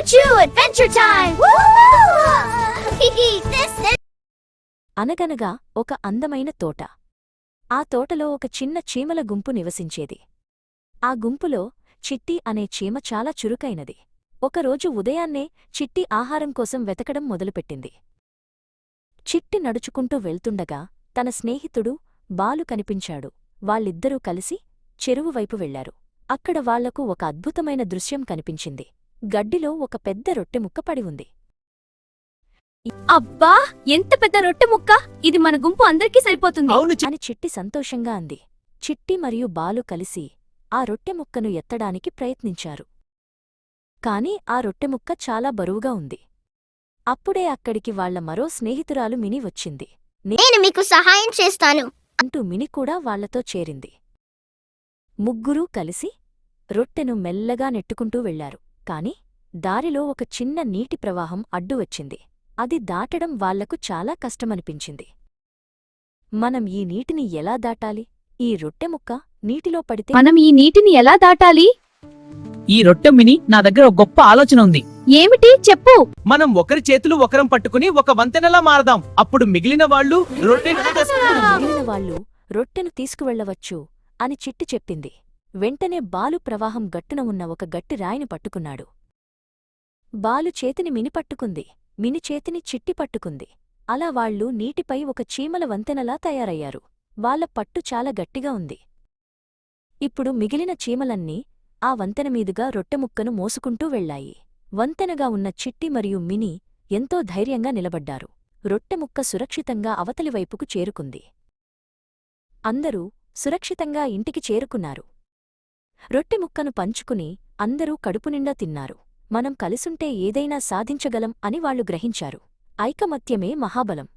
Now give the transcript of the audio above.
Choo Adventure Time! This is... అనగనగా ఒక అందమైన తోట. ఆ తోటలో ఒక చిన్న చీమల గుంపు నివసించేది. ఆ గుంపులో చిట్టి అనే చీమ చాలా చురుకైనది. ఒకరోజు ఉదయాన్నే చిట్టి ఆహారం కోసం వెతకడం మొదలుపెట్టింది. చిట్టి నడుచుకుంటూ వెళ్తుండగా తన స్నేహితుడు బాలు కనిపించాడు. వాళ్ళిద్దరూ కలిసి చెరువు వైపు వెళ్లారు. అక్కడ వాళ్లకు ఒక అద్భుతమైన దృశ్యం కనిపించింది. గడ్డిలో ఒక పెద్ద రొట్టెముక్క పడి ఉంది. అబ్బా, ఎంత పెద్ద రొట్టె ముక్క! ఇది మన గుంపు అందరికీ సరిపోతుంది అని చిట్టి సంతోషంగా అంది. చిట్టి మరియు బాలు కలిసి ఆ రొట్టెముక్కను ఎత్తడానికి ప్రయత్నించారు. కాని ఆ రొట్టెముక్క చాలా బరువుగా ఉంది. అప్పుడే అక్కడికి వాళ్ల మరో స్నేహితురాలు మిని వచ్చింది. నేను మీకు సహాయం చేస్తాను అంటూ మిని కూడా వాళ్లతో చేరింది. ముగ్గురూ కలిసి రొట్టెను మెల్లగా నెట్టుకుంటూ వెళ్లారు. కాని దారిలో ఒక చిన్న నీటి ప్రవాహం అడ్డు వచ్చింది. అది దాటడం వాళ్లకు చాలా కష్టమనిపించింది. మనం ఈ నీటిని ఎలా దాటాలి? ఈ రొట్టెముక్క నీటిలో పడితే మనం ఈ నీటిని ఎలా దాటాలి? ఈ రొట్టె మిని, నా దగ్గర ఒక గొప్ప ఆలోచన ఉంది. ఏమిటి? చెప్పు. మనం ఒకరి చేతులు ఒకరం పట్టుకుని ఒక వంతెనలా మారదాం. అప్పుడు మిగిలిన వాళ్ళు మిగిలిన వాళ్ళు రొట్టెను తీసుకువెళ్లవచ్చు అని చిట్టి చెప్పింది. వెంటనే బాలు ప్రవాహం గట్టున ఉన్న ఒక గట్టి రాయిని పట్టుకున్నాడు. బాలు చేతిని మిని పట్టుకుంది. మిని చేతిని చిట్టి పట్టుకుంది. అలా వాళ్లు నీటిపై ఒక చీమల వంతెనలా తయారయ్యారు. వాళ్ల పట్టు చాలా గట్టిగా ఉంది. ఇప్పుడు మిగిలిన చీమలన్నీ ఆ వంతెనమీదుగా రొట్టెముక్కను మోసుకుంటూ వెళ్లాయి. వంతెనగా ఉన్న చిట్టి మరియు మిని ఎంతో ధైర్యంగా నిలబడ్డారు. రొట్టెముక్క సురక్షితంగా అవతలివైపుకు చేరుకుంది. అందరూ సురక్షితంగా ఇంటికి చేరుకున్నారు. రొట్టెముక్కను పంచుకుని అందరూ కడుపునిండా తిన్నారు. మనం కలిసుంటే ఏదైనా సాధించగలం అని వాళ్లు గ్రహించారు. ఐకమత్యమే మహాబలం.